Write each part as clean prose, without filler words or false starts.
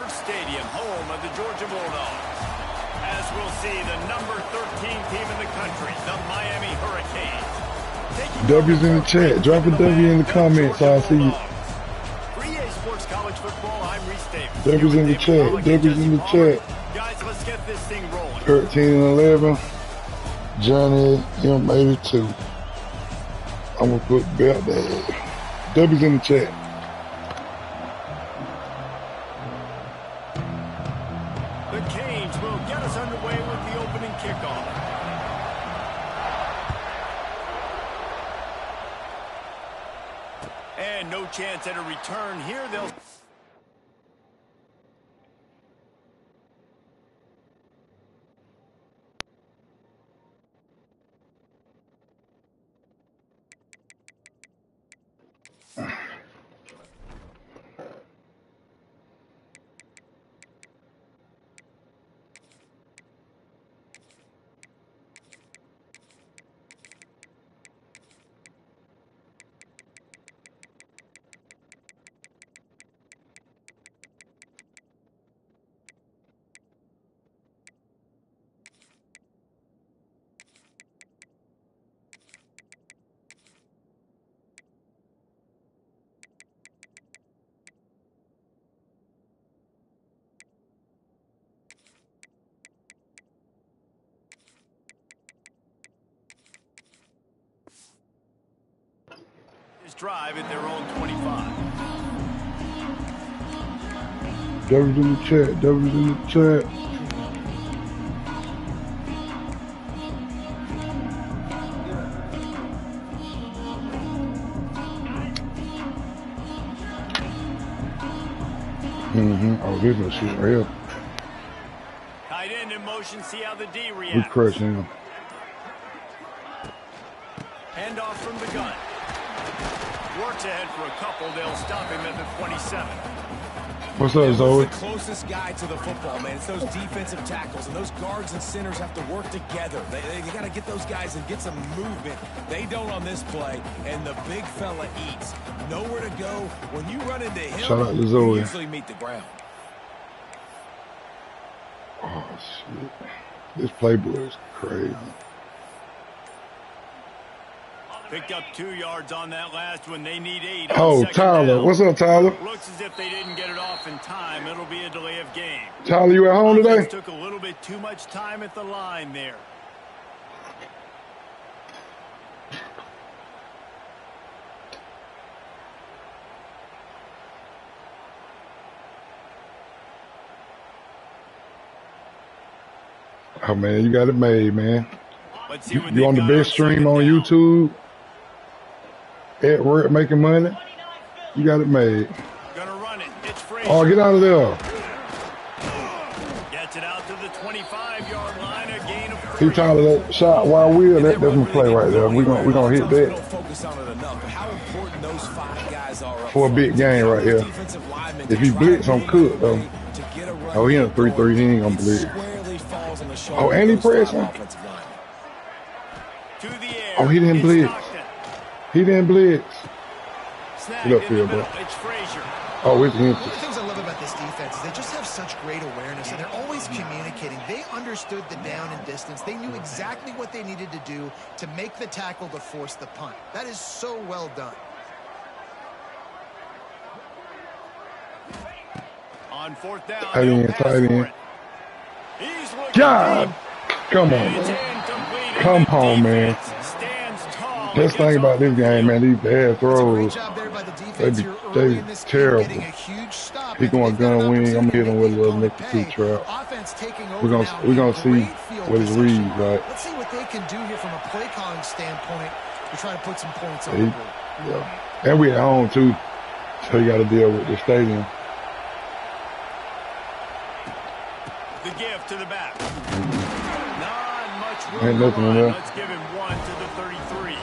Stadium, home of the Georgia Bulldogs. As we'll see, the number 13 team in the country, the Miami Hurricanes. W's in the chat. Drop a W in the comments so I see you. Sports College Football, I'm Reese Davis. W's in the chat. W's in the chat. Guys, let's get this thing rolling. 13 and 11. Johnny M82. I'm gonna put belt there. W's in the chat. The Canes will get us underway with the opening kickoff. And no chance at a return here. They'll... drive at their own 25. W's in the chat. W's in the chat. Oh, this is shit right here. Tight end in motion. See how the D reacts. We crushing him. Hand off from the gun. Works ahead for a couple. They'll stop him at the 27. What's up, Zoe? The closest guy to the football, man. It's those defensive tackles, and those guards and centers have to work together. They got to get those guys and get some movement. They don't on this play, and the big fella eats. Nowhere to go. When you run into him, shout out to Zoe. You usually meet the ground. Oh, shit. This playbook is crazy. Picked up 2 yards on that last one. They need 8. Oh, Tyler. What's up, Tyler? Looks as if they didn't get it off in time. It'll be a delay of game. Tyler, you at home today? Took a little bit too much time at the line there. Oh, man, you got it made, man. Let's see what you on the best stream on YouTube? At work making money? You got it made. Gonna run it. It's Frazier. Oh, get out of there. Gets it out to the 25-yard line. A gain of 3. He tired of that shot while we're that's my play right there. We're gonna hit that. Don't focus on it enough, but how important those 5 guys are for a big game right here. If he blitz, I'm cooked though. Oh, he in a 3-3, he ain't gonna blitz. Oh, and he pressing. Oh, he didn't blitz. He didn't blitz. Get upfield, bro. Oh, it's One of the things I love about this defense is they just have such great awareness, and they're always communicating. They understood the down and distance. They knew exactly what they needed to do to make the tackle to force the punt. That is so well done. On 4th down, tight end. God, come on, man. Come on, man. That's the thing about this game, man. These bad throws, they terrible. He going gun wing. I'm hitting with a little nickel 2 trap. We're gonna see what his reads like. Let's see what they can do here from a play calling standpoint to try to put some points on the board. Yeah, and we at home too, so you got to deal with the stadium. The give to the back. Not much room. Ain't nothing in there. Let's give him 1 to the 33.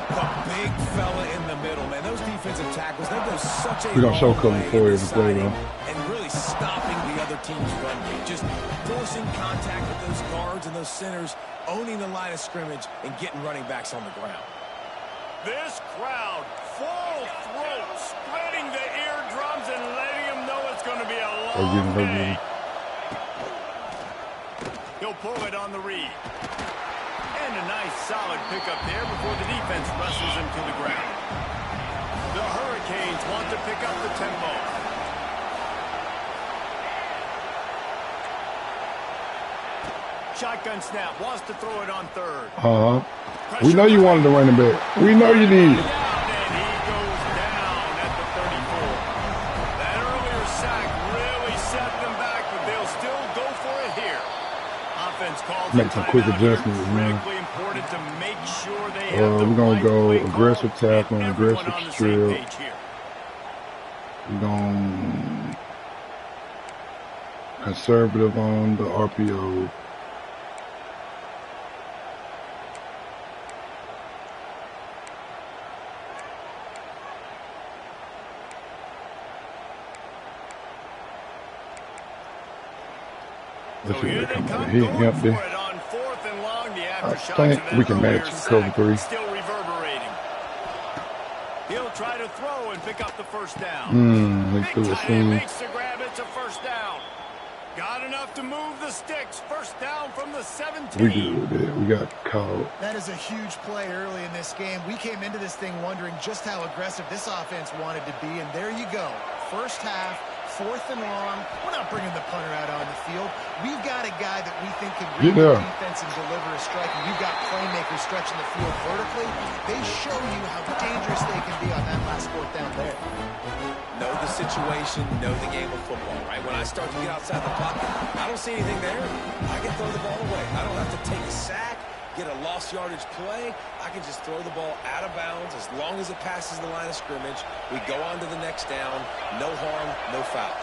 The big fella in the middle, man. Those defensive tackles, they go such a We're gonna show long coming way for in every play, though. and really stopping the other team's run game. Just forcing contact with those guards and those centers, owning the line of scrimmage, and getting running backs on the ground. This crowd, full throat, spreading the eardrums and letting them know it's going to be a long day. He'll pull it on the read. And a nice solid pickup there before the defense wrestles him to the ground. The Hurricanes want to pick up the tempo. Shotgun snap, wants to throw it on third. We know you wanted the running back. We know you need it. And he goes down at the 34. That earlier sack really set them back, but they'll still go for it here. Offense calls make some quick adjustments, man. Critically important to make sure they have the we're gonna right go play aggressive call. tackle and Everyone aggressive on the same strip. page here. We're going conservative on the RPO. Let's see what they come out. He up there. I think we can match cover 3. Still reverberating. He'll try to throw and pick up the first down. Big tight end makes the grab. It's a first down. Got enough to move the sticks. First down from the 17. We good with it. We got called. That is a huge play early in this game. We came into this thing wondering just how aggressive this offense wanted to be, and there you go. First half, 4th and long. We're not bringing the punter out on the field. We've got a guy that we think can read the defense and deliver a strike, and we've got playmakers stretching the field vertically. They show you how dangerous they can be on that last 4th down there. Know the situation, know the game of football, right? When I start to get outside the pocket, I don't see anything there. I can throw the ball away. I don't have to take a sack, get a lost yardage play. I can just throw the ball out of bounds as long as it passes the line of scrimmage. We go on to the next down. No harm, no foul.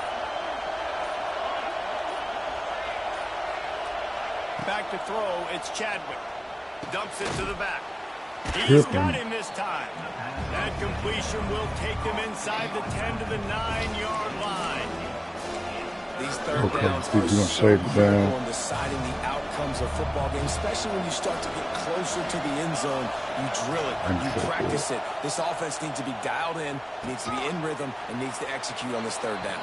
Back to throw, it's Chadwick. Dumps it to the back. He's got him this time. That completion will take them inside the 10 to the 9-yard line. These third downs are so critical in deciding the outcomes of football games, especially when you start to get closer to the end zone. You drill it, you practice it. This offense needs to be dialed in, needs to be in rhythm, and needs to execute on this third down.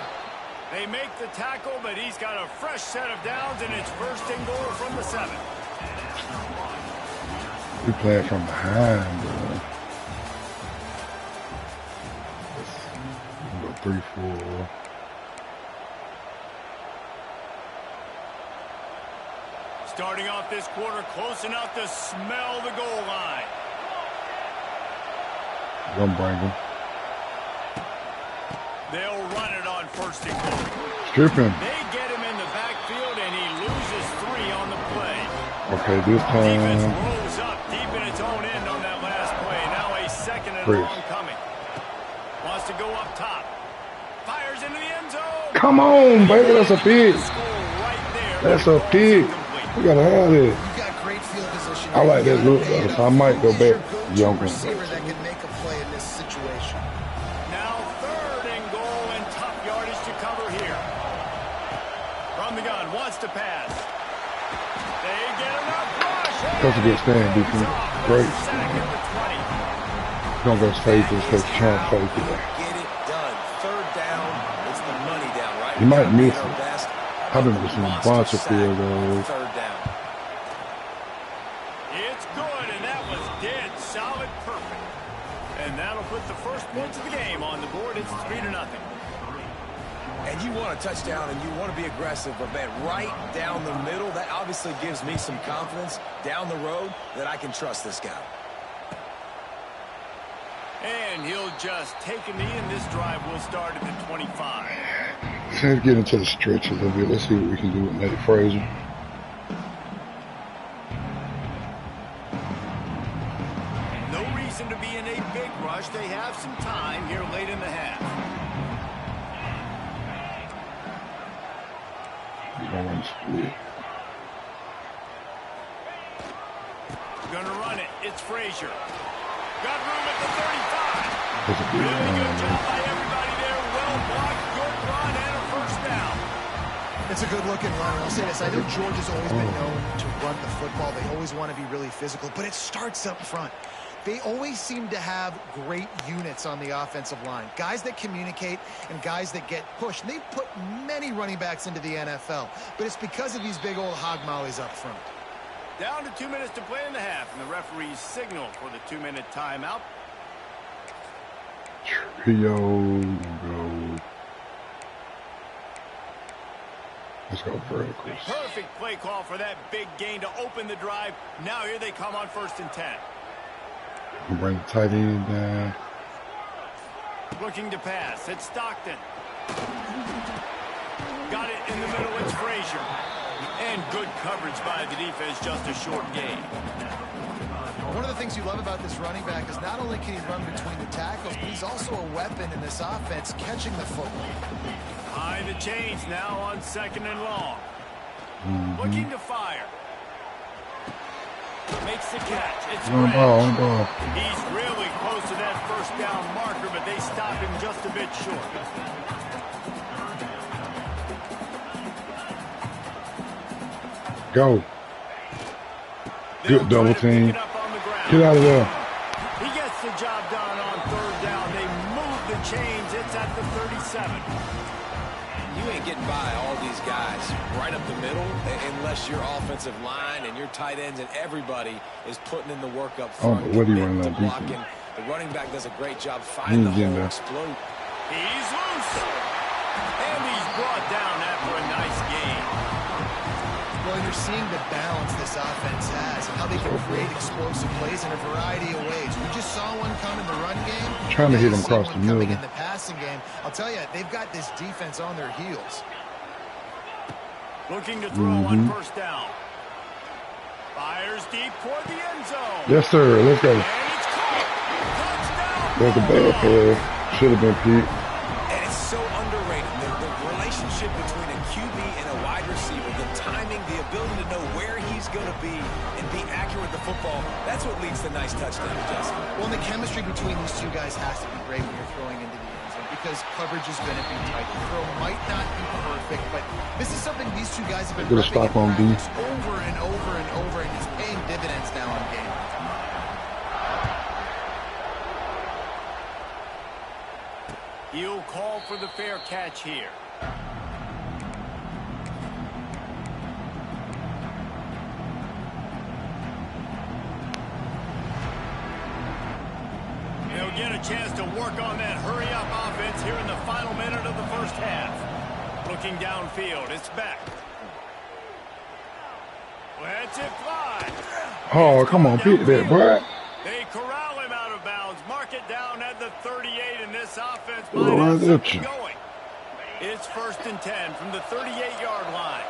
They make the tackle, but he's got a fresh set of downs, and it's first and goal from the 7. We playing from behind, bro. 3-4. Starting off this quarter close enough to smell the goal line. Gonna bring him. They'll run it on first and goal. Strip him. They get him in the backfield, and he loses 3 on the play. Okay, this Defense time. rolls up deep in its own end on that last play. Now a second and long coming. Wants to go up top. Fires into the end zone. Come on, baby. That's a pick. That's a pick. We gotta have it. You got great field position. I like that look, though, so I might go back. Younger. Receiver that can make a play in this situation. Now 3rd and goal and top yardage to cover here. From the gun, wants to pass. They get enough rush. That's a good stand, defense. Great. Don't go safety, take chance safety. Get it done. Third down, it's the money down, right? You might miss it. I've been missing a bunch of field goals. Third down. It's good, and that was dead solid perfect. And that'll put the first points of the game on the board. It's 3-0. And you want a touchdown and you want to be aggressive, but man, right down the middle, that obviously gives me some confidence down the road that I can trust this guy. And he'll just take a knee, and this drive will start at the 25. Let's get into the stretch a little bit. Let's see what we can do with Nate Frazier. No reason to be in a big rush. They have some time here late in the half. Gonna run it. It's Frazier. Got room at the 35. Really good job by everybody there. Well blocked, good run, and a first down. It's a good-looking run. I'll say this. I know Georgia's always been known to run the football. They always want to be really physical, but it starts up front. They always seem to have great units on the offensive line. Guys that communicate and guys that get pushed. And they've put many running backs into the NFL, but it's because of these big old hog mollies up front. Down to 2 minutes to play in the half, and the referees signal for the 2-minute timeout. Trio, go. Let's go verticals. Perfect play call for that big gain to open the drive. Now here they come on 1st and 10. Bring the tight end down. Looking to pass. It's Stockton. Got it in the middle. It's Frazier. And good coverage by the defense. Just a short gain. One of the things you love about this running back is not only can he run between the tackles, but he's also a weapon in this offense catching the football. High the chains now on 2nd and long. Looking to fire. Makes the catch. It's Grant. He's really close to that 1st down marker, but they stop him just a bit short. Go. Good double team. Get out of there. He gets the job done on 3rd down. They move the chains. It's at the 37. You ain't getting by all these guys right up the middle unless your offensive line and your tight ends and everybody is putting in the work up front. What are you running on blocking. The running back does a great job finding the hole, explode. He's loose. And he's brought down after a nice gain. Well, you're seeing the balance this offense has and how they can create explosive plays in a variety of ways. We just saw one come in the run game. Trying to hit him across the middle. In the passing game, I'll tell you, they've got this defense on their heels. Looking to throw on 1st down. Fires deep toward the end zone. Yes, sir. Let's go. And it's caught. Touchdown. There's a bad pass. Should have been Pete. And it's so underrated. The relationship between a QB and a wide receiver, the timing, the ability to know where he's going to be and be accurate with the football, that's what leads to nice touchdowns, Jesse. Well, the chemistry between these two guys has to be great when you're throwing into the end zone because coverage is going to be tight. The throw might not be perfect, but this is something these two guys have been Good stop on B. over and over and over, and it's paying dividends now on game. He'll call for the fair catch here. They'll get a chance to work on that hurry-up offense here in the final minute of the 1st half. Looking downfield, it's back. Lets it fly. Oh, come on, Pete that, boy. They corral him out of bounds. Mark it down at the 38, and this offense Right might have at something you. going. It's 1st and 10 from the 38-yard line.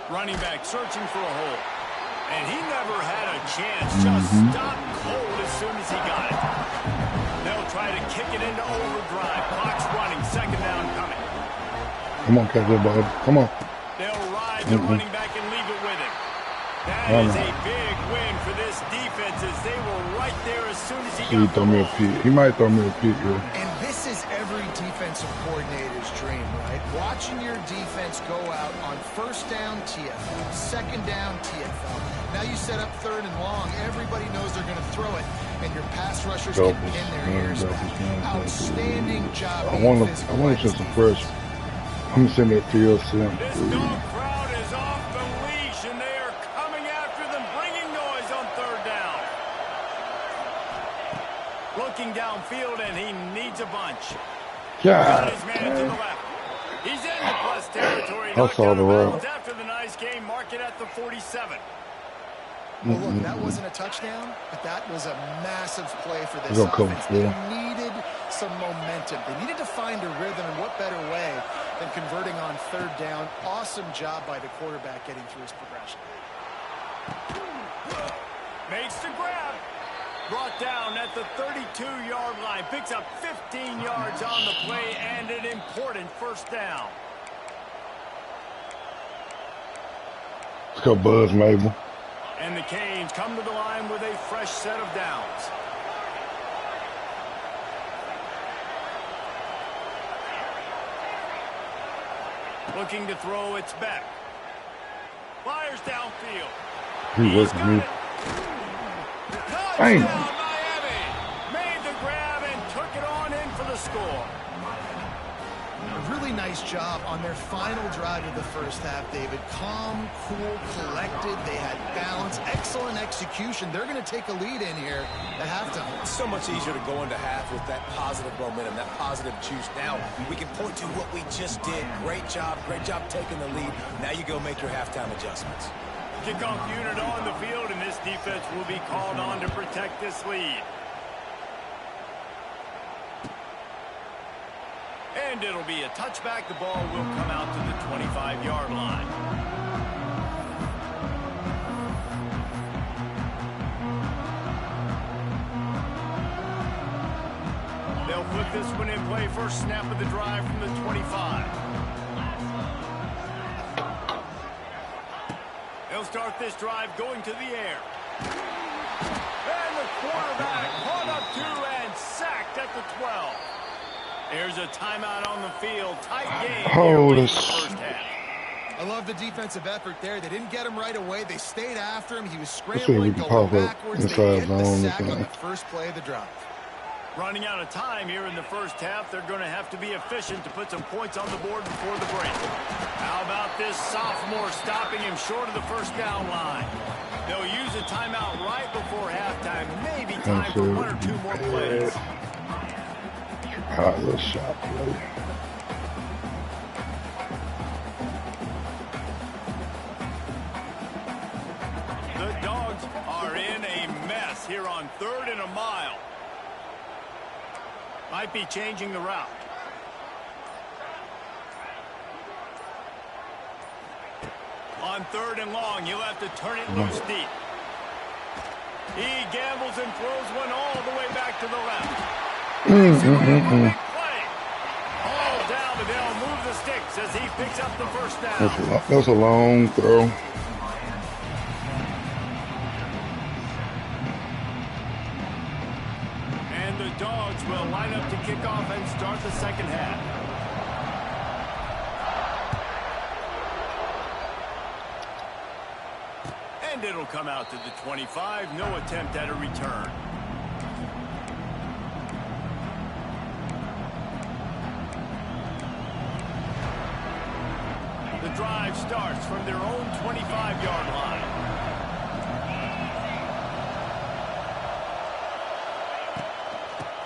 Running back searching for a hole. And he never had a chance. Just stopped cold as soon as he got it. They'll try to kick it into overdrive. Clock's running. 2nd down coming. Come on, catch that ball. Come on. They'll ride the running back and leave it with him. That is a big win for this defense as they were right there as soon as he got the ball. He might throw me a Pete here. And this is every defensive coordinator's dream, right? Watching your defense go out on 1st down, TFL, 2nd down, TFL. Now you set up 3rd and long. Everybody knows they're going to throw it, and your pass rushers can pin their ears back. Outstanding job. I want to just a fresh. I'm going to send that field sim. This dog crowd is off the leash, and they are coming after them, bringing noise on 3rd down. Looking downfield, and he needs a bunch. Got his man to the left. He's in the plus territory. I saw the route. After the nice game, mark it at the 47. Well, look, that wasn't a touchdown, but that was a massive play for this offense. They needed some momentum. They needed to find a rhythm, and what better way than converting on 3rd down. Awesome job by the quarterback getting through his progression. Makes the grab. Brought down at the 32-yard line. Picks up 15 yards on the play and an important 1st down. Let's go, Buzz Mabel. And the Canes come to the line with a fresh set of downs. Looking to throw, it's back. Fires downfield. He working me. Touchdown, Miami. Made the grab and took it on in for the score. A really nice job on their final drive of the first half, David. Calm, cool, collected. They had balance. Excellent execution. They're going to take a lead in here at halftime. It's so much easier to go into half with that positive momentum, that positive juice. Now we can point to what we just did. Great job taking the lead. Now you go make your halftime adjustments. Kickoff unit on the field, and this defense will be called on to protect this lead. And it'll be a touchback. The ball will come out to the 25-yard line. They'll put this one in play. First snap of the drive from the 25. They'll start this drive going to the air. And the quarterback caught up to and sacked at the 12. There's a timeout on the field. Tight game here in the first half. I love the defensive effort there. They didn't get him right away. They stayed after him. He was scrambling, going backwards. They get the sack on the first play of the drive. Running out of time here in the first half. They're going to have to be efficient to put some points on the board before the break. How about this sophomore stopping him short of the first down line? They'll use a timeout right before halftime. Maybe time for one or two more plays. Hot little shot play. The Dogs are in a mess here on 3rd and a mile. Might be changing the route. On 3rd and long, he'll have to turn it loose deep. He gambles and throws one all the way back to the left. All down, but they'll move the sticks as he picks up the first down. That's a long throw. And the Dogs will line up to kick off and start the second half. And it'll come out to the 25. No attempt at a return. The drive starts from their own 25-yard line.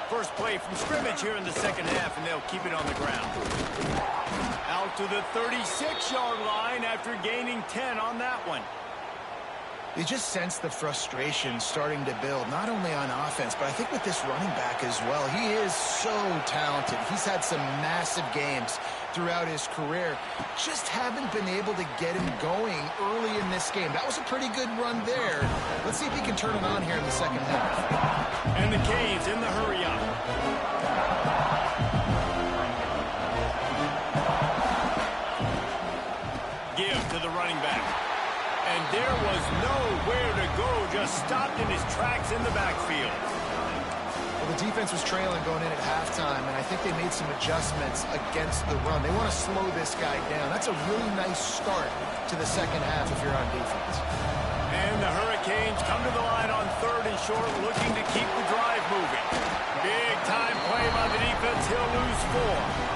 First play from scrimmage here in the second half, and they'll keep it on the ground. Out to the 36-yard line after gaining 10 on that one. You just sense the frustration starting to build, not only on offense, but I think with this running back as well. He is so talented. He's had some massive games throughout his career. Just haven't been able to get him going early in this game. That was a pretty good run there. Let's see if he can turn it on here in the second half. And the Canes in the hurry up. Give to the running back. And there was nowhere to go, just stopped in his tracks in the backfield. Well, the defense was trailing going in at halftime, and I think they made some adjustments against the run. They want to slow this guy down. That's a really nice start to the second half if you're on defense. And the Hurricanes come to the line on 3rd and short, looking to keep the drive moving. Big time play by the defense. He'll lose 4.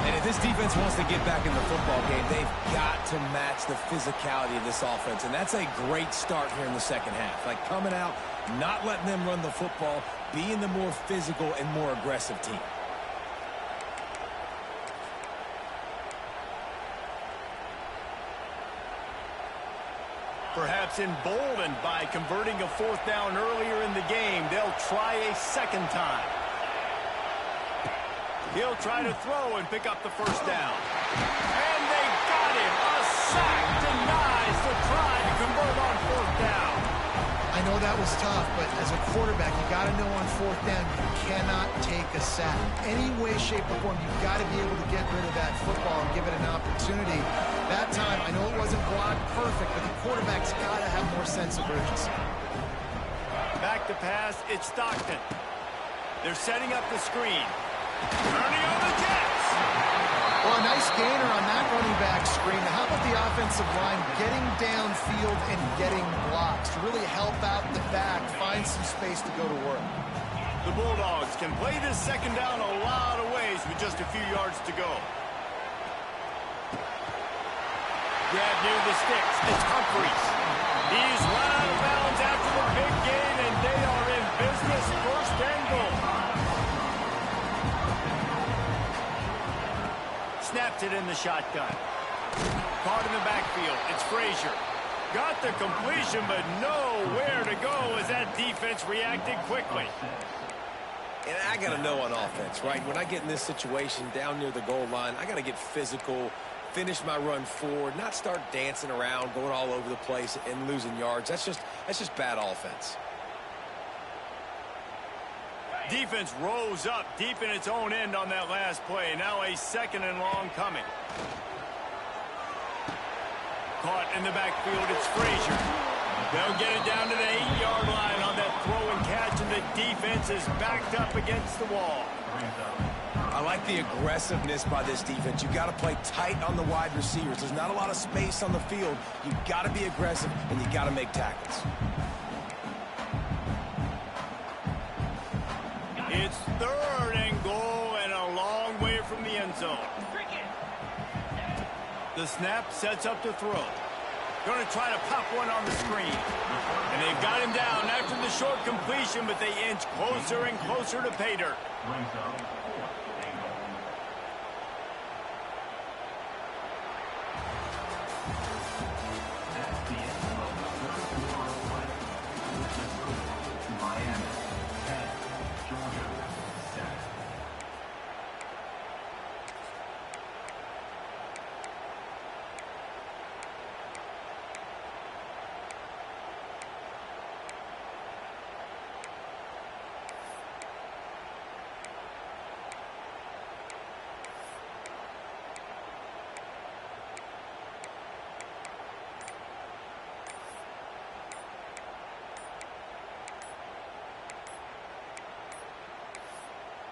And if this defense wants to get back in the football game, they've got to match the physicality of this offense. And that's a great start here in the second half. Like coming out, not letting them run the football, being the more physical and more aggressive team. Perhaps emboldened by converting a 4th down earlier in the game, they'll try a second time. He'll try to throw and pick up the first down. And they got him. A sack denies the try to convert on 4th down. I know that was tough, but as a quarterback, you got to know on 4th down, you cannot take a sack. Any way, shape, or form, you've got to be able to get rid of that football and give it an opportunity. That time, I know it wasn't blocked perfect, but the quarterback's got to have more sense of urgency. Back to pass, it's Stockton. They're setting up the screen. Turning on the Jets. Well, a nice gainer on that running back screen. How about the offensive line getting downfield and getting blocks to really help out the back, find some space to go to work? The Bulldogs can play this second down a lot of ways with just a few yards to go. Grab near the sticks. It's Humphries. He's run out of bounds after the big gain, and they are in business. First and goal. Snapped it in the shotgun. Caught in the backfield. It's Frazier. Got the completion, but nowhere to go as that defense reacted quickly. And I got to know on offense, right? When I get in this situation down near the goal line, I got to get physical, finish my run forward, not start dancing around, going all over the place and losing yards. That's just bad offense. Defense rose up deep in its own end on that last play. Now a second and long coming. Caught in the backfield, it's Frazier. They'll get it down to the 8-yard line on that throw and catch, and the defense is backed up against the wall. I like the aggressiveness by this defense. You got to play tight on the wide receivers. There's not a lot of space on the field. You got to be aggressive, and you got to make tackles. It's third and goal and a long way from the end zone. The snap sets up the throw. Going to try to pop one on the screen. And they've got him down after the short completion, but they inch closer and closer to pay dirt.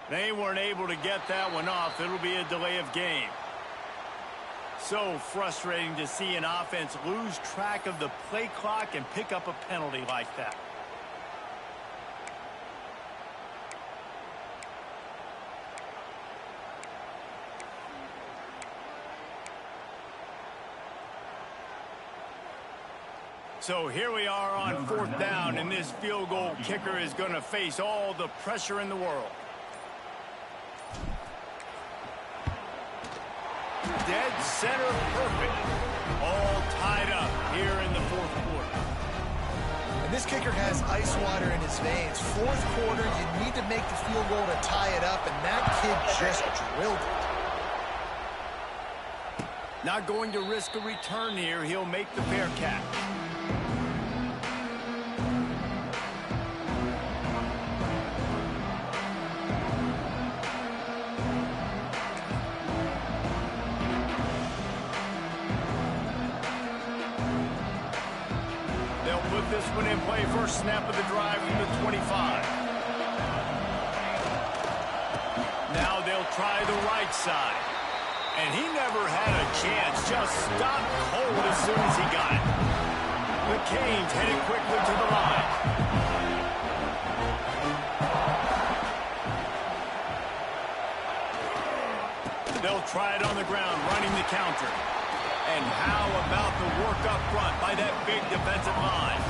They weren't able to get that one off. It'll be a delay of game. So frustrating to see an offense lose track of the play clock and pick up a penalty like that. So here we are on fourth down, and this field goal kicker is going to face all the pressure in the world. Dead center perfect. All tied up here in the fourth quarter. And this kicker has ice water in his veins. Fourth quarter, you need to make the field goal to tie it up, and that kid just drilled it. Not going to risk a return here. He'll make the fair catch. This one in play, first snap of the drive from the 25. Now they'll try the right side. And he never had a chance, just stopped cold as soon as he got it. The Canes headed quickly to the line. They'll try it on the ground, running the counter. And how about the work up front by that big defensive line?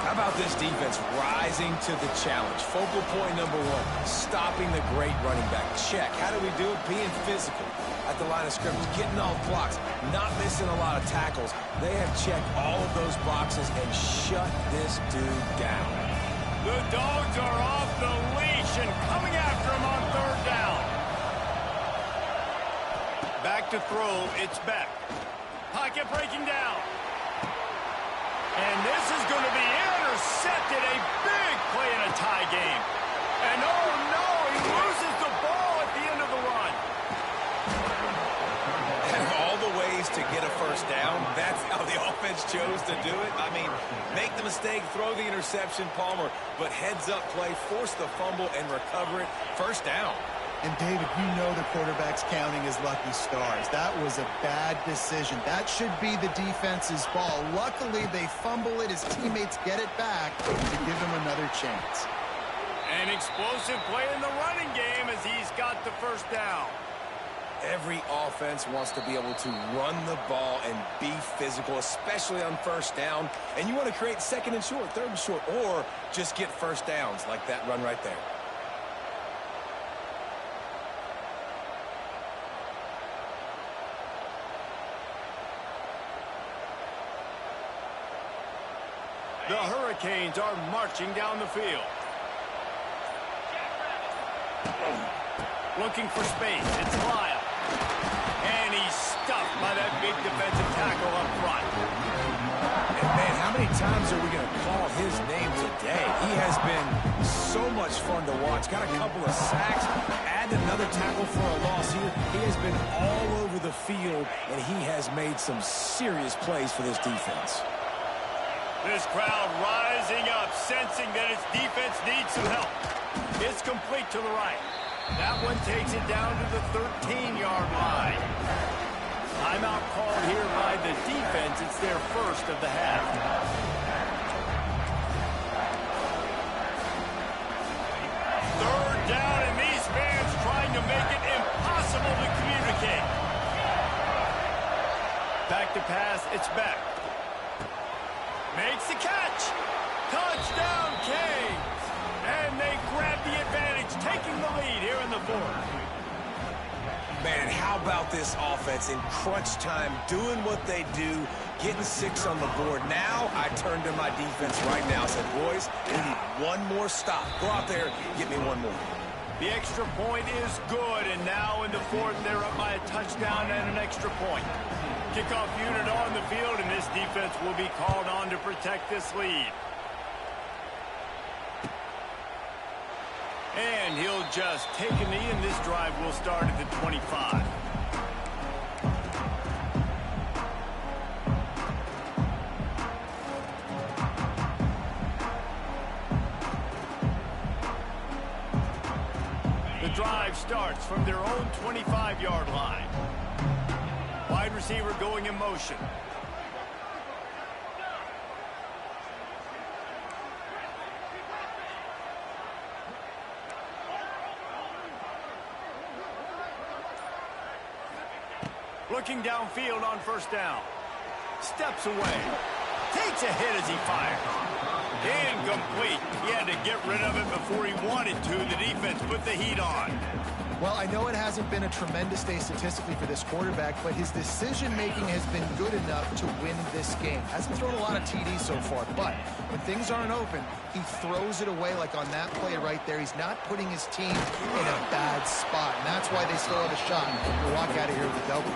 How about this defense rising to the challenge? Focal point number one, stopping the great running back. Check. How do we do it? Being physical at the line of scrimmage, getting off blocks, not missing a lot of tackles. They have checked all of those boxes and shut this dude down. The Dogs are off the leash and coming after him on third down. Back to throw, it's Beck. Pocket breaking down. And this is going to be intercepted. A big play in a tie game. And oh no, he loses the ball at the end of the run. And all the ways to get a first down, that's how the offense chose to do it. I mean, make the mistake, throw the interception, Palmer, but heads up play, force the fumble and recover it. First down. And, David, you know the quarterback's counting his lucky stars. That was a bad decision. That should be the defense's ball. Luckily, they fumble it. His teammates get it back to give him another chance. An explosive play in the running game as he's got the first down. Every offense wants to be able to run the ball and be physical, especially on first down. And you want to create second and short, third and short, or just get first downs like that run right there. The Hurricanes are marching down the field. Looking for space. It's Lyle. And he's stuffed by that big defensive tackle up front. And, man, how many times are we going to call his name today? He has been so much fun to watch. Got a couple of sacks. Add another tackle for a loss here. He has been all over the field, and he has made some serious plays for this defense. This crowd rising up, sensing that its defense needs some help. It's complete to the right. That one takes it down to the 13-yard line. Timeout called here by the defense. It's their first of the half. Third down, and these fans trying to make it impossible to communicate. Back to pass, it's back. Makes the catch. Touchdown, Canes. And they grab the advantage, taking the lead here in the fourth. Man, how about this offense in crunch time, doing what they do, getting 6 on the board. Now I turn to my defense right now and said, boys, we need one more stop. Go out there, get me one more. The extra point is good, and now in the fourth, they're up by a touchdown and an extra point. Kickoff unit on the field, and this defense will be called on to protect this lead. And he'll just take a knee, and this drive will start at the 25. The drive starts from their own 25-yard line. Wide receiver going in motion. Looking downfield on first down. Steps away. Takes a hit as he fires. Incomplete. He had to get rid of it before he wanted to. The defense put the heat on. Well, I know it hasn't been a tremendous day statistically for this quarterback, but his decision-making has been good enough to win this game. Hasn't thrown a lot of TDs so far, but when things aren't open, he throws it away like on that play right there. He's not putting his team in a bad spot, and that's why they still have a shot to walk out of here with a W.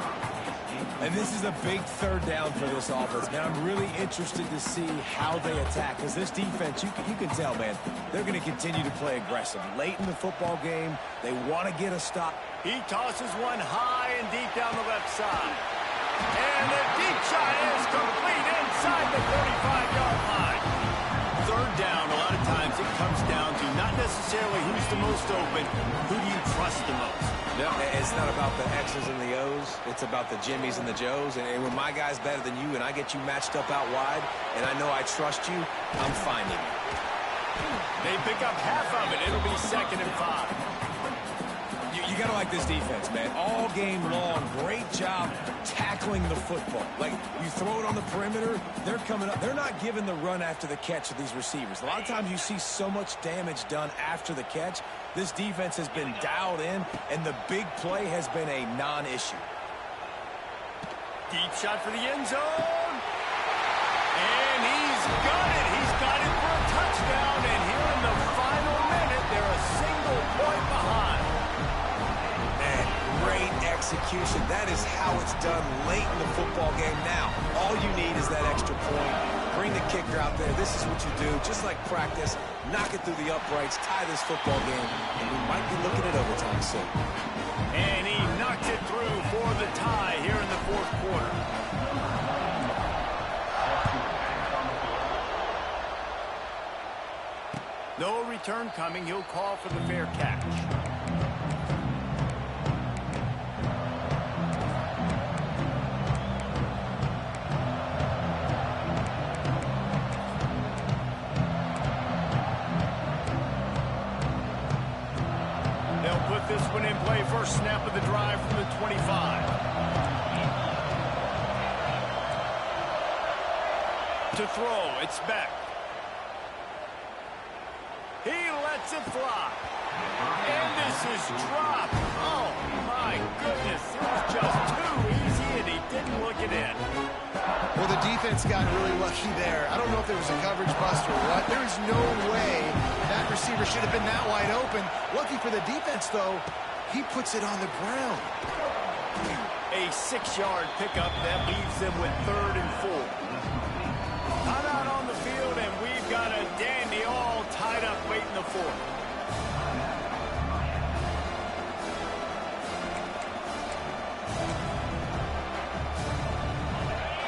And this is a big third down for this offense, man. I'm really interested to see how they attack, because this defense, you can tell, man, they're going to continue to play aggressive. Late in the football game, they want to get a stop. He tosses one high and deep down the left side. And the deep shot is complete inside the 35-yard line. Third down, a lot of times it comes down to not necessarily who's the most open, who do you trust the most? No, it's not about the X's and the O's. It's about the Jimmies and the Joes. And when my guy's better than you and I get you matched up out wide and I know I trust you, I'm finding you. They pick up half of it. It'll be 2nd and 5. You got to like this defense, man. All game long, great job tackling the football. Like, you throw it on the perimeter, they're coming up. They're not giving the run after the catch to these receivers. A lot of times you see so much damage done after the catch. This defense has been dialed in, and the big play has been a non-issue. Deep shot for the end zone. And he's got it. He's got it for a touchdown. And here in the final minute, they're a single point behind. Man, great execution. That is how it's done late in the football game. Now, all you need is that extra point. Bring the kicker out there. This is what you do. Just like practice, knock it through the uprights, tie this football game, and we might be looking at overtime soon. And he knocks it through for the tie here in the fourth quarter. No return coming. He'll call for the fair catch. away first snap of the drive from the 25. To throw, it's Beck. He lets it fly. And this is dropped. Oh, my goodness. It was just too easy, and he didn't look it in. Well, the defense got really lucky there. I don't know if there was a coverage bust or what. There is no way that receiver should have been that wide open. Lucky for the defense, though, he puts it on the ground. A 6-yard pickup that leaves them with 3rd and 4. Time out on the field, and we've got a dandy all tied up late in the 4th.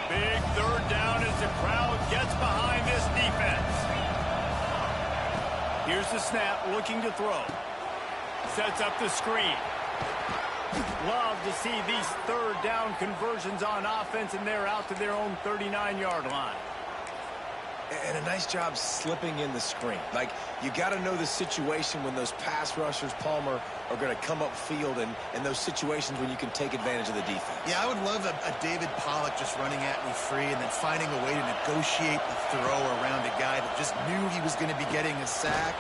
Big 3rd down as the crowd gets behind this defense. Here's the snap, looking to throw. Sets up the screen. Love to see these 3rd down conversions on offense, and they're out to their own 39-yard line. And a nice job slipping in the screen. Like, you got to know the situation when those pass rushers, Palmer, are going to come upfield and those situations when you can take advantage of the defense. Yeah, I would love a David Pollock just running at me free and then finding a way to negotiate the throw around a guy that just knew he was going to be getting a sack.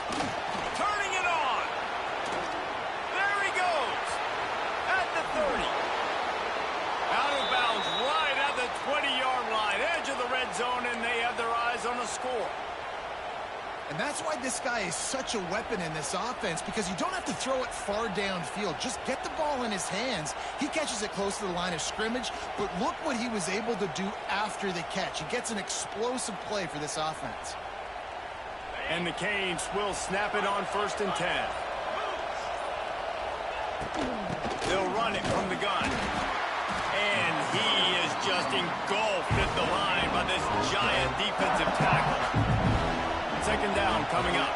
Turning it on. There he goes. At the 30. Out of bounds right at the 20-yard line. Edge of the red zone, and they have their eyes on a score. And that's why this guy is such a weapon in this offense, because you don't have to throw it far downfield. Just get the ball in his hands. He catches it close to the line of scrimmage, but look what he was able to do after the catch. He gets an explosive play for this offense. And the Canes will snap it on 1st and 10. They'll run it from the gun. And he is just engulfed at the line by this giant defensive tackle. 2nd down coming up.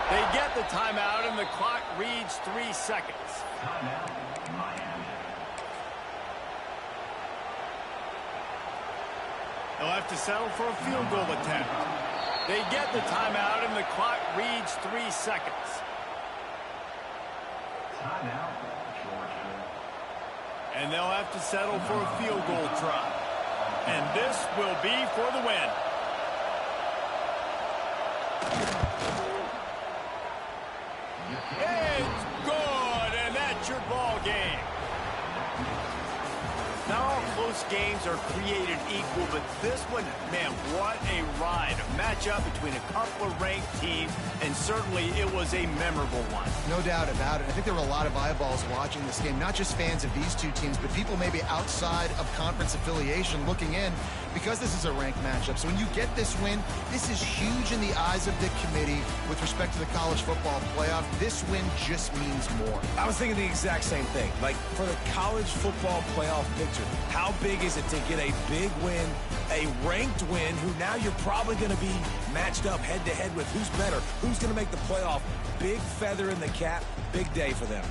They get the timeout, and the clock reads 3 seconds. They'll have to settle for a field goal attempt. They get the timeout, and the clock reads 3 seconds. And they'll have to settle for a field goal try. And this will be for the win. It's good, and that's your ball game. Not all close games are created equal, but this one, man, what a ride. A matchup between a couple of ranked teams, and certainly it was a memorable one. No doubt about it. I think there were a lot of eyeballs watching this game, not just fans of these two teams, but people maybe outside of conference affiliation looking in, because this is a ranked matchup. So when you get this win, this is huge in the eyes of the committee with respect to the college football playoff. This win just means more. I was thinking the exact same thing. Like, for the college football playoff picture, how big is it to get a big win, a ranked win, who now you're probably going to be matched up head-to-head with who's better, who's going to make the playoff. Big feather in the cap, big day for them.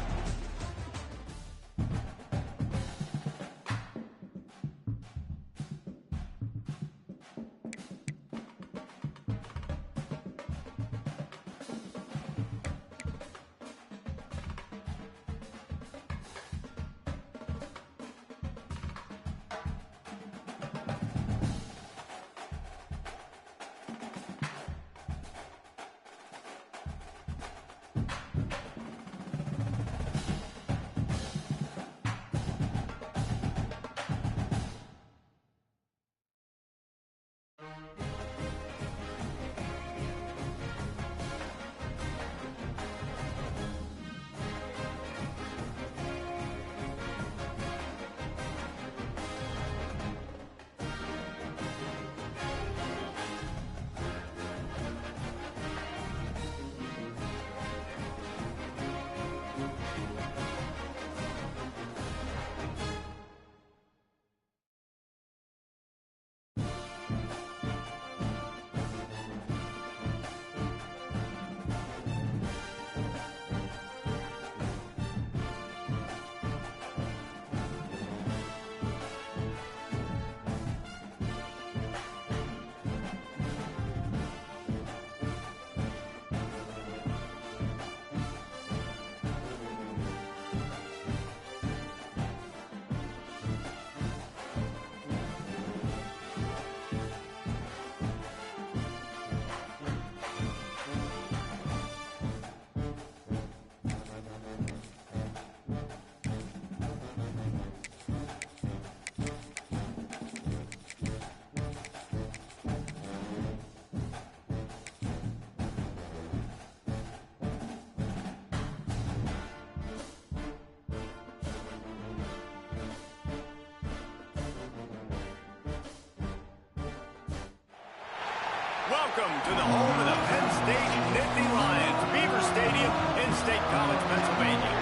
Welcome to the home of the Penn State Nittany Lions, Beaver Stadium in State College, Pennsylvania.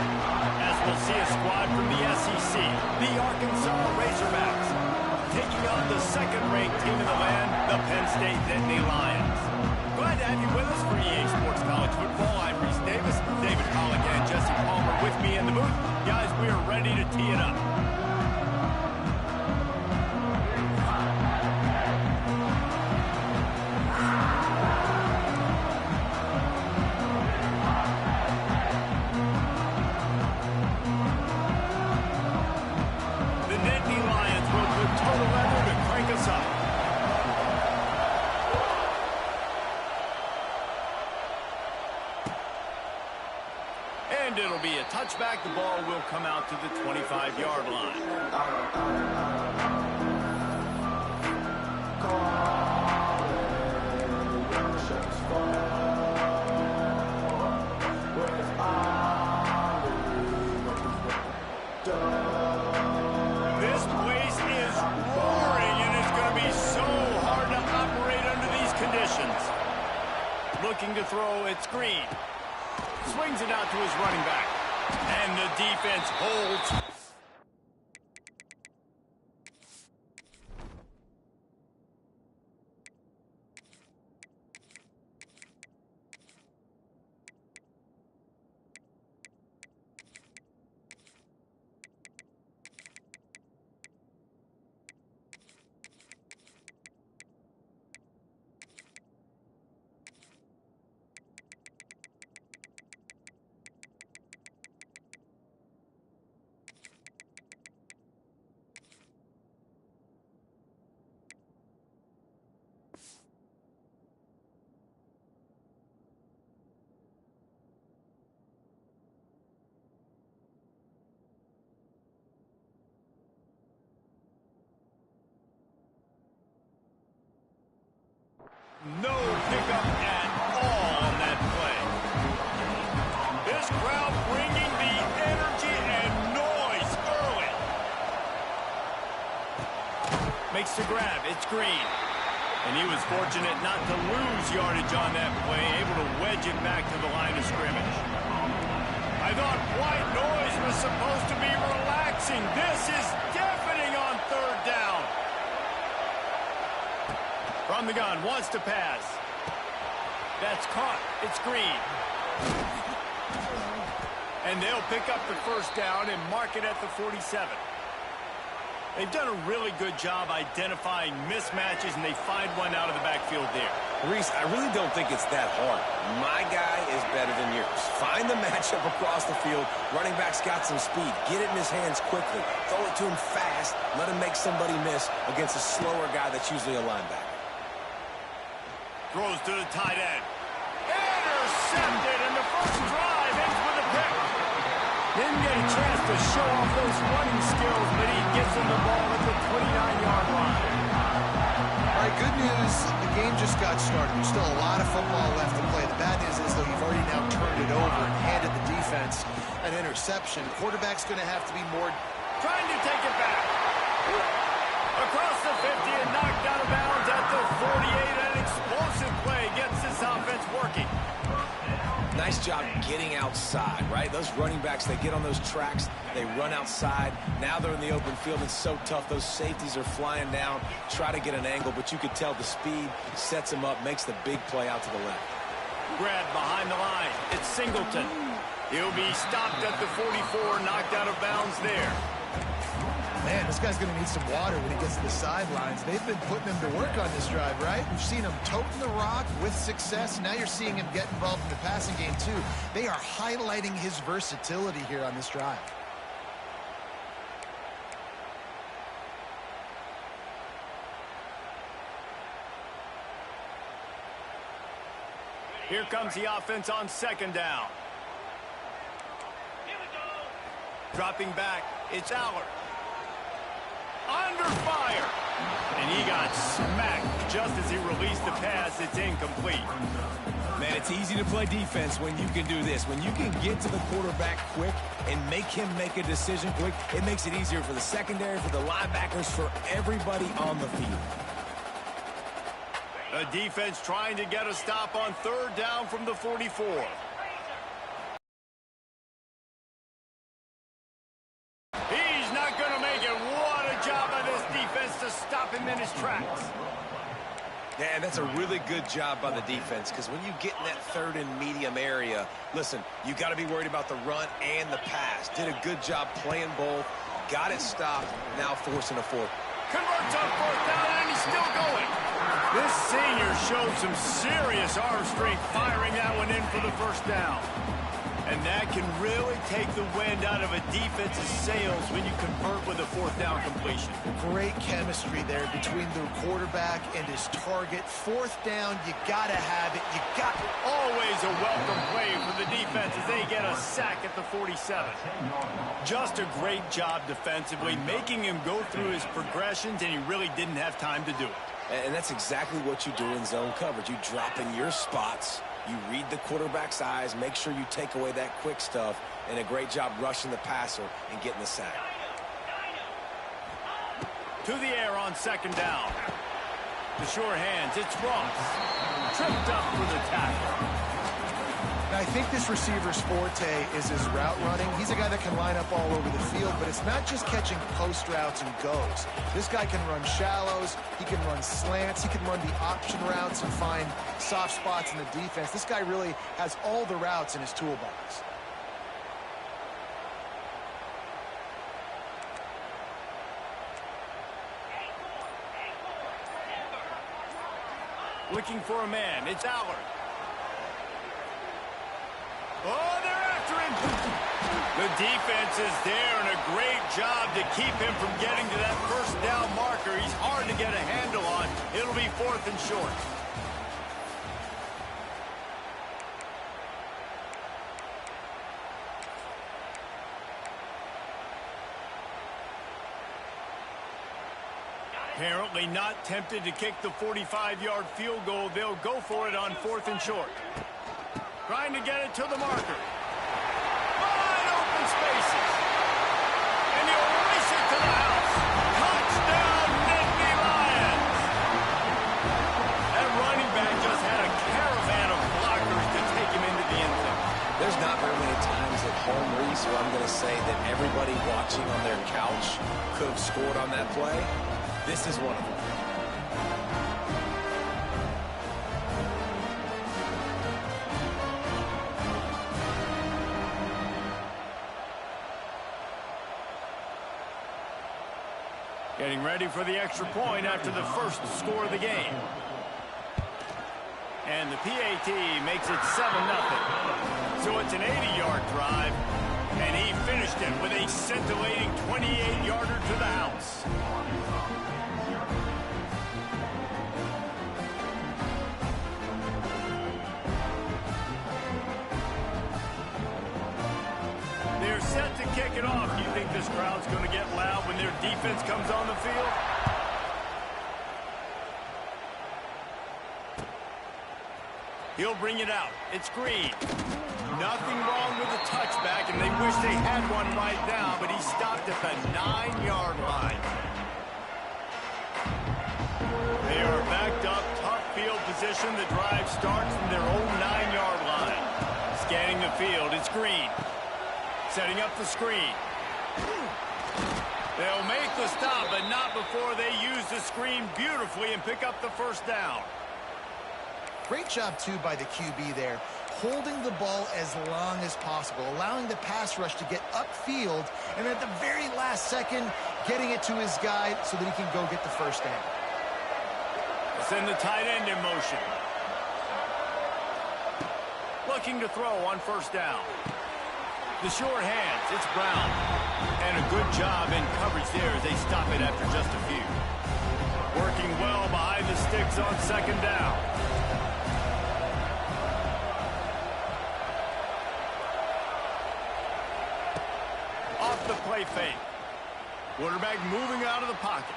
As we'll see a squad from the SEC, the Arkansas Razorbacks, taking on the second-ranked team in the land, the Penn State Nittany Lions. Glad to have you with us for EA Sports College Football. I'm Reese Davis, David Pollock and Jesse Palmer with me in the booth. Guys, we are ready to tee it up. And it'll be a touchback. The ball will come out to the 25-yard line. This place is roaring, and it's going to be so hard to operate under these conditions. Looking to throw, it's Green. Swings it out to his running back. And the defense holds. No pickup at all on that play. This crowd bringing the energy and noise early. Makes the grab. It's Green. And he was fortunate not to lose yardage on that play, able to wedge it back to the line of scrimmage. I thought white noise was supposed to be relaxing. This is deafening on third down. From the gun, wants to pass. That's caught. It's Green. And they'll pick up the first down and mark it at the 47. They've done a really good job identifying mismatches, and they find one out of the backfield there. Reese, I really don't think it's that hard. My guy is better than yours. Find the matchup across the field. Running back's got some speed. Get it in his hands quickly. Throw it to him fast. Let him make somebody miss against a slower guy that's usually a linebacker. Throws to the tight end. Intercepted, and the first drive ends with a pick. Didn't get a chance to show off those running skills, but he gets him the ball at the 29-yard line. All right, good news. The game just got started. There's still a lot of football left to play. The bad news is, though, you've already now turned it over and handed the defense an interception. Quarterback's going to have to be more... Trying to take it back. Across the 50 and knocked out of bounds at the 48. An explosive play gets this offense working. Nice job getting outside, right? Those running backs, they get on those tracks, they run outside. Now they're in the open field. It's so tough. Those safeties are flying down, try to get an angle, but you could tell the speed sets them up, makes the big play out to the left. Grab behind the line. It's Singleton. He'll be stopped at the 44, knocked out of bounds there. Man, this guy's going to need some water when he gets to the sidelines. They've been putting him to work on this drive, right? We've seen him toting the rock with success. Now you're seeing him get involved in the passing game, too. They are highlighting his versatility here on this drive. Here comes the offense on second down. Dropping back, it's Allard. Under fire. And he got smacked just as he released the pass. It's incomplete. Man, it's easy to play defense when you can do this. When you can get to the quarterback quick and make him make a decision quick, it makes it easier for the secondary, for the linebackers, for everybody on the field. The defense trying to get a stop on 3rd down from the 44. He's not going to make it. What a job by this defense to stop him in his tracks. Yeah, and that's a really good job by the defense, because when you get in that 3rd and medium area, listen, you got to be worried about the run and the pass. Did a good job playing both, got it stopped, now forcing a 4th. Converts on 4th down, and he's still going. This senior showed some serious arm strength firing that one in for the 1st down. And that can really take the wind out of a defense's sails when you convert with a 4th down completion. Great chemistry there between the quarterback and his target. 4th down, you got to have it. You got it. Always a welcome play for the defense as they get a sack at the 47. Just a great job defensively, making him go through his progressions, and he really didn't have time to do it. And that's exactly what you do in zone coverage. You drop in your spots, you read the quarterback's eyes, make sure you take away that quick stuff, and a great job rushing the passer and getting the sack. To the air on 2nd down. The sure hands, it's Ross. Tripped up for the tackle. I think this receiver's forte is his route running. He's a guy that can line up all over the field, but it's not just catching post routes and goes. This guy can run shallows, he can run slants, he can run the option routes and find soft spots in the defense. This guy really has all the routes in his toolbox. Looking for a man, it's Allard. Oh, they're after him. The defense is there, and a great job to keep him from getting to that 1st down marker. He's hard to get a handle on. It'll be 4th and short. Apparently not tempted to kick the 45-yard field goal. They'll go for it on 4th and short. Trying to get it to the marker. Wide open spaces. And he'll race it to the house. Touchdown, Nittany Lions. That running back just had a caravan of blockers to take him into the end zone. There's not very many times at home, Reese, where I'm going to say that everybody watching on their couch could have scored on that play. This is one of them. Getting ready for the extra point after the 1st score of the game. And the PAT makes it 7-0. So it's an 80-yard drive, and he finished it with a scintillating 28-yarder to the house. They're set to kick it off. Do you think this crowd's going to get loud when their defense comes on the field? He'll bring it out. It's Green. Nothing wrong with the touchback, and they wish they had one right now, but he stopped at the 9-yard line. They are backed up, tough field position. The drive starts from their own 9-yard line. Scanning the field, it's Green. Setting up the screen. They'll make the stop, but not before they use the screen beautifully and pick up the 1st down. Great job, too, by the QB there, holding the ball as long as possible, allowing the pass rush to get upfield, and at the very last second, getting it to his guy so that he can go get the 1st down. Send the tight end in motion. Looking to throw on 1st down. The short hands, it's Brown. And a good job in coverage there as they stop it after just a few. Working well behind the sticks on 2nd down. Off the play fake. Quarterback moving out of the pocket.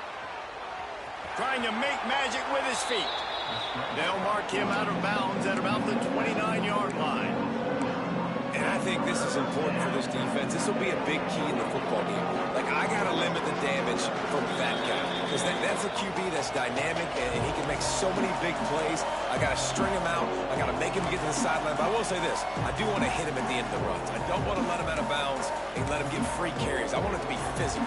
Trying to make magic with his feet. They'll mark him out of bounds at about the 29-yard line. And I think this is important for this defense. This will be a big key in the football game. Like, I got to limit the damage from that guy. because that's a QB that's dynamic, and he can make so many big plays. I got to string him out. I got to make him get to the sideline. But I will say this. I do want to hit him at the end of the runs. I don't want to let him out of bounds and let him get free carries. I want it to be physical.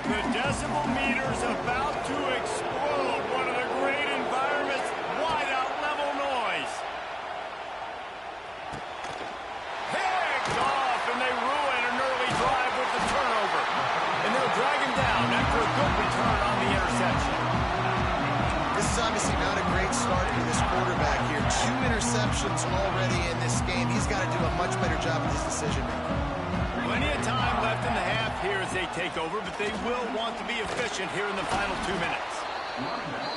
The decibel meter's about to explode. One of the great environments. Wide out level noise. Picked off, and they ruin an early drive with the turnover. And they'll drag him down after a good return on the interception. This is obviously not a great start for this quarterback here. 2 interceptions already in this game. He's got to do a much better job with his decision-making. Plenty of time left in the half here as they take over, but they will want to be efficient here in the final 2 minutes.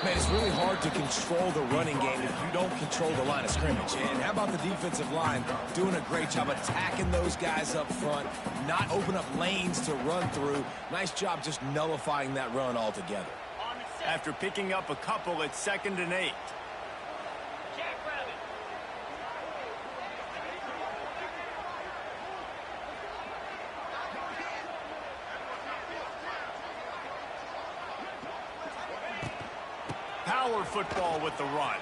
Man, it's really hard to control the running game if you don't control the line of scrimmage. And how about the defensive line doing a great job attacking those guys up front, not open up lanes to run through. Nice job just nullifying that run altogether. After picking up a couple, it's 2nd and 8. Power football with the run.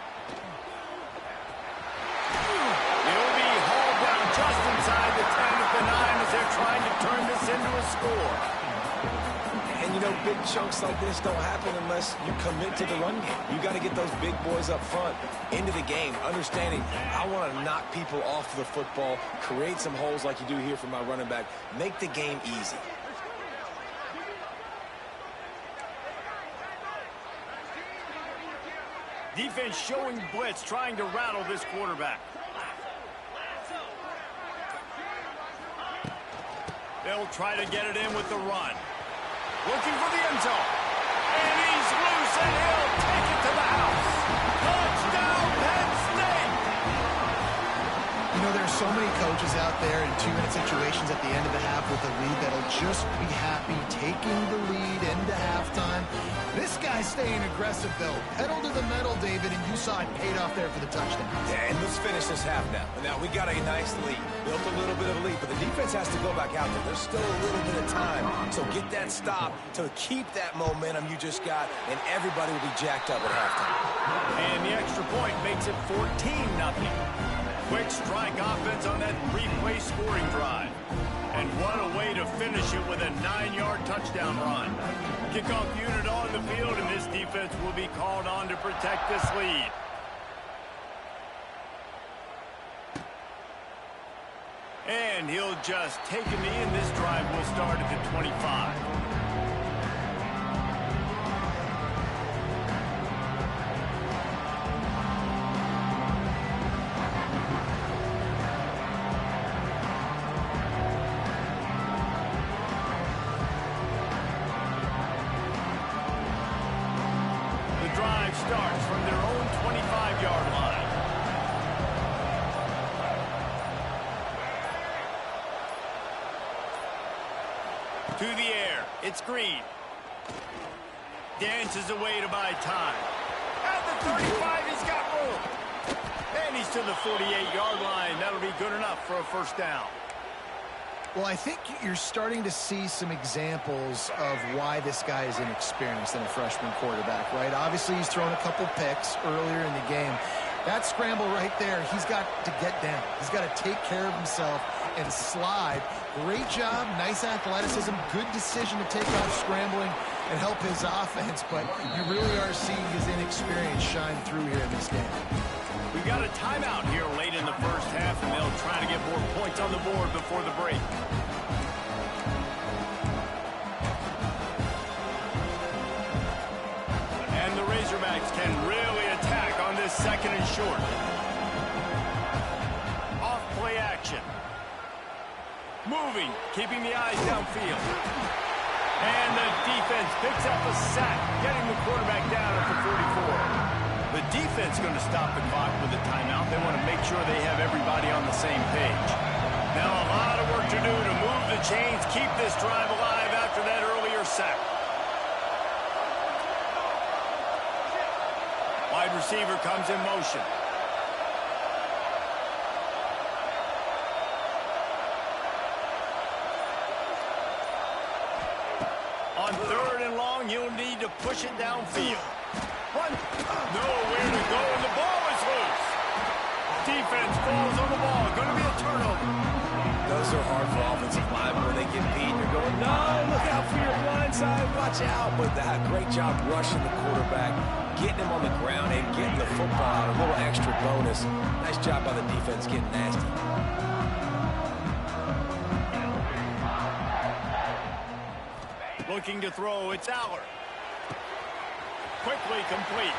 It'll be hauled down just inside the 10 at the 9 as they're trying to turn this into a score. And, you know, big chunks like this don't happen unless you commit to the run game. You got to get those big boys up front into the game, understanding I want to knock people off the football, create some holes like you do here for my running back, make the game easy. Defense showing blitz, trying to rattle this quarterback. They'll try to get it in with the run. Looking for the end zone. And he's loose, and he'll take it to the house. Touchdown, Penn State! You know, there are so many coaches out there in 2-minute situations at the end of the half with a lead that'll just be happy taking the lead into halftime. This guy's staying aggressive, though. Pedal to the metal, David, and you saw it paid off there for the touchdown. Yeah, and let's finish this half now. Now, we got a nice lead. Built a little bit of a lead, but the defense has to go back out there. There's still a little bit of time. So get that stop to keep that momentum you just got, and everybody will be jacked up at halftime. And the extra point makes it 14-0. Quick strike offense on that replay scoring drive. And what a way to finish it with a 9-yard touchdown run. Kickoff unit on the field, and this defense will be called on to protect this lead. And he'll just take a knee, and this drive will start at the 25. Starts from their own 25-yard line. To the air. It's Green. Dances away to buy time. At the 35, he's got room. And he's to the 48-yard line. That'll be good enough for a first down. Well, I think you're starting to see some examples of why this guy is inexperienced in a freshman quarterback, right? Obviously, he's thrown a couple picks earlier in the game. That scramble right there, he's got to get down. He's got to take care of himself and slide. Great job, nice athleticism, good decision to take off scrambling and help his offense, but you really are seeing his inexperience shine through here in this game. We got a timeout here late in the first half, and they'll try to get more points on the board before the break. And the Razorbacks can really attack on this 2nd and short. Off play action. Moving, keeping the eyes downfield. And the defense picks up a sack, getting the quarterback down at the 44. The defense going to stop the clock with a timeout. They want to make sure they have everybody on the same page. Now a lot of work to do to move the chains, keep this drive alive after that earlier sack. Wide receiver comes in motion. On 3rd and long, you'll need to to push it downfield. Nowhere to go, and the ball is loose. Defense falls on the ball. Going to be a turnover. Those are hard for offensive linemen when they get beat. You're going, no, look out for your blind side. Watch out. But great job rushing the quarterback, getting him on the ground, and getting the football out. A little extra bonus. Nice job by the defense getting nasty. Looking to throw, it's Aller. Quickly complete.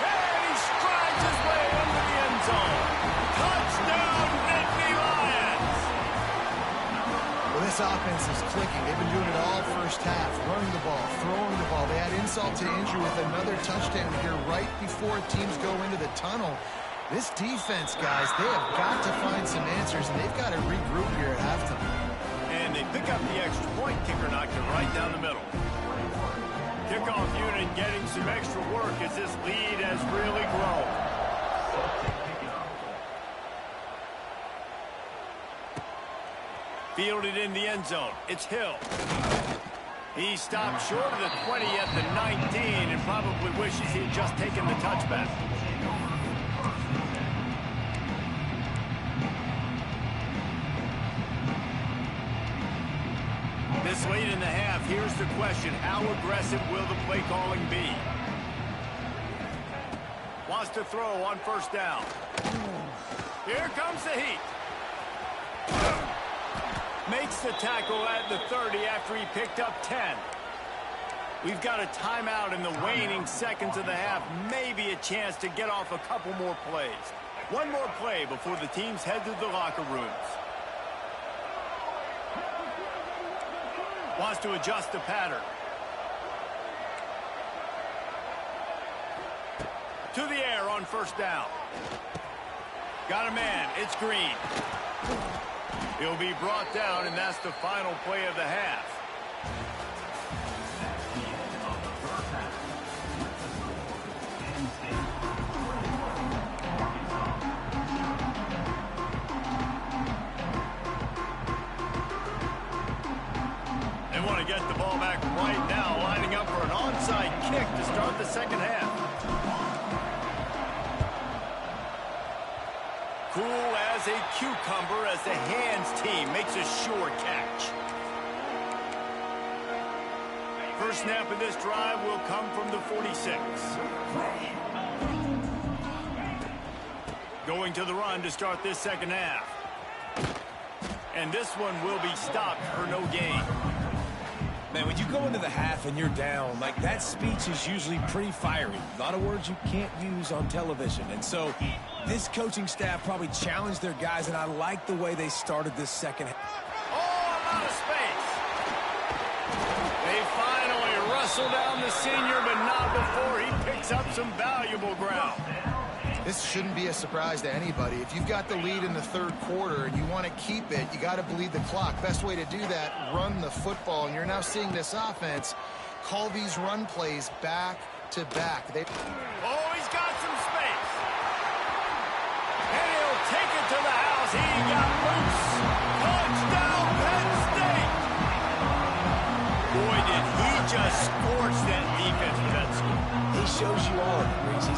And he strides his way into the end zone. Touchdown, Nittany Lions! Well, this offense is clicking. They've been doing it all first half. Running the ball, throwing the ball. They add insult to injury with another touchdown here right before teams go into the tunnel. This defense, guys, they have got to find some answers, and they've got to regroup here at halftime. And they pick up the extra point. Kicker knocked it right down the middle. Kickoff unit getting some extra work as this lead has really grown. Fielded in the end zone. It's Hill. He stopped short of the 20 at the 19 and probably wishes he had just taken the touchback. This late in the half, here's the question. How aggressive will the play calling be? Wants to throw on first down. Here comes the heat. Makes the tackle at the 30 after he picked up 10. We've got a timeout in the waning seconds of the half. Maybe a chance to get off a couple more plays. One more play before the teams head to the locker rooms. Wants to adjust the pattern. To the air on first down. Got a man. It's Green. He'll be brought down, and that's the final play of the half. They want to get the ball back right now, lining up for an onside kick to start the second half. Cool as a cucumber as the hands team makes a sure catch. First snap of this drive will come from the 46. Going to the run to start this second half. And this one will be stopped for no gain. Man, when you go into the half and you're down, like that speech is usually pretty fiery. A lot of words you can't use on television. And so this coaching staff probably challenged their guys, and I like the way they started this second half. Oh, a lot of space. They finally wrestle down the senior, but not before he picks up some valuable ground. This shouldn't be a surprise to anybody. If you've got the lead in the third quarter and you want to keep it, you got to bleed the clock. Best way to do that, run the football. And you're now seeing this offense call these run plays back to back. Oh, he's got some space. And he'll take it to the house. He got loose. Touchdown, Penn State. Boy, did he just scorch that defense with that score. He shows you all of it, Reese.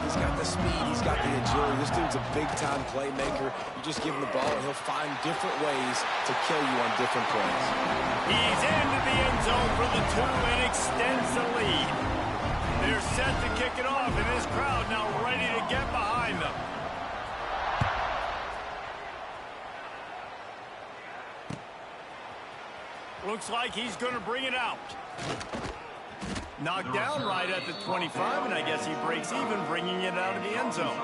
He's got the speed, he's got the agility. This dude's a big-time playmaker. You just give him the ball, and he'll find different ways to kill you on different plays. He's into the end zone for the 2 and extends the lead. They're set to kick it off, and this crowd now ready to get behind them. Looks like he's going to bring it out. Knocked down right at the 25, and I guess he breaks even, bringing it out of the end zone.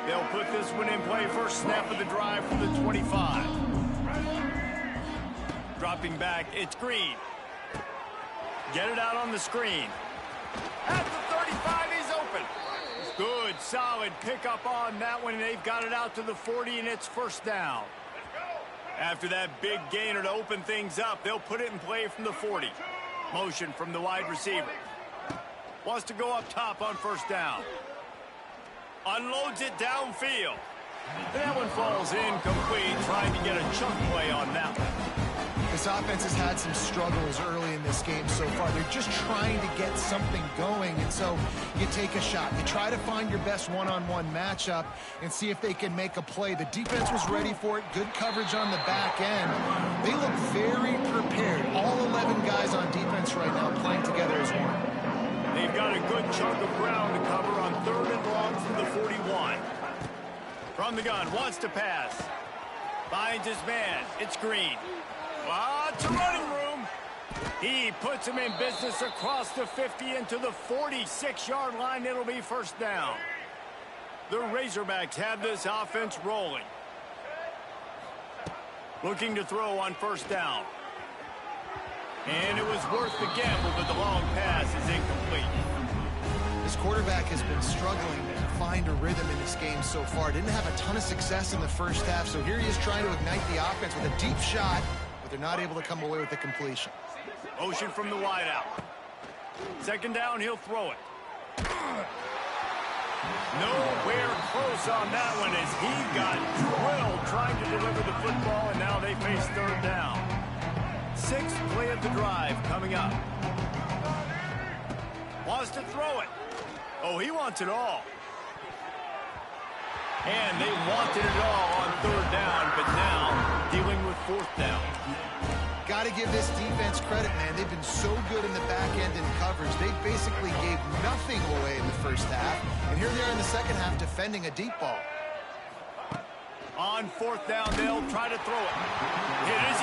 They'll put this one in play. First snap of the drive from the 25. Dropping back, it's Green. Get it out on the screen. At the 35, he's open. Good, solid pickup on that one, and they've got it out to the 40, and it's first down. After that big gainer to open things up, they'll put it in play from the 40. Motion from the wide receiver. Wants to go up top on first down. Unloads it downfield. And that one falls incomplete, trying to get a chunk play on that one. This offense has had some struggles early in this game so far. They're just trying to get something going, and so you take a shot. You try to find your best one-on-one matchup and see if they can make a play. The defense was ready for it. Good coverage on the back end. They look very prepared. All 11 guys on defense right now playing together as one. They've got a good chunk of ground to cover on 3rd and long from the 41. From the gun, wants to pass. Finds his man. It's Green. Lots of running room. He puts him in business across the 50 into the 46-yard line. It'll be first down. The Razorbacks have this offense rolling. Looking to throw on first down. And it was worth the gamble, but the long pass is incomplete. This quarterback has been struggling to find a rhythm in this game so far. Didn't have a ton of success in the first half, so here he is trying to ignite the offense with a deep shot, but they're not able to come away with the completion. Motion from the wideout. 2nd down, he'll throw it. Nowhere close on that one as he got drilled trying to deliver the football, and now they face 3rd down. 6th play of the drive coming up. Wants to throw it. Oh, he wants it all. And they wanted it all on 3rd down, but now dealing with 4th down. Got to give this defense credit, man. They've been so good in the back end in coverage. They basically gave nothing away in the first half. And here they are in the second half defending a deep ball. On 4th down, they'll try to throw it. It is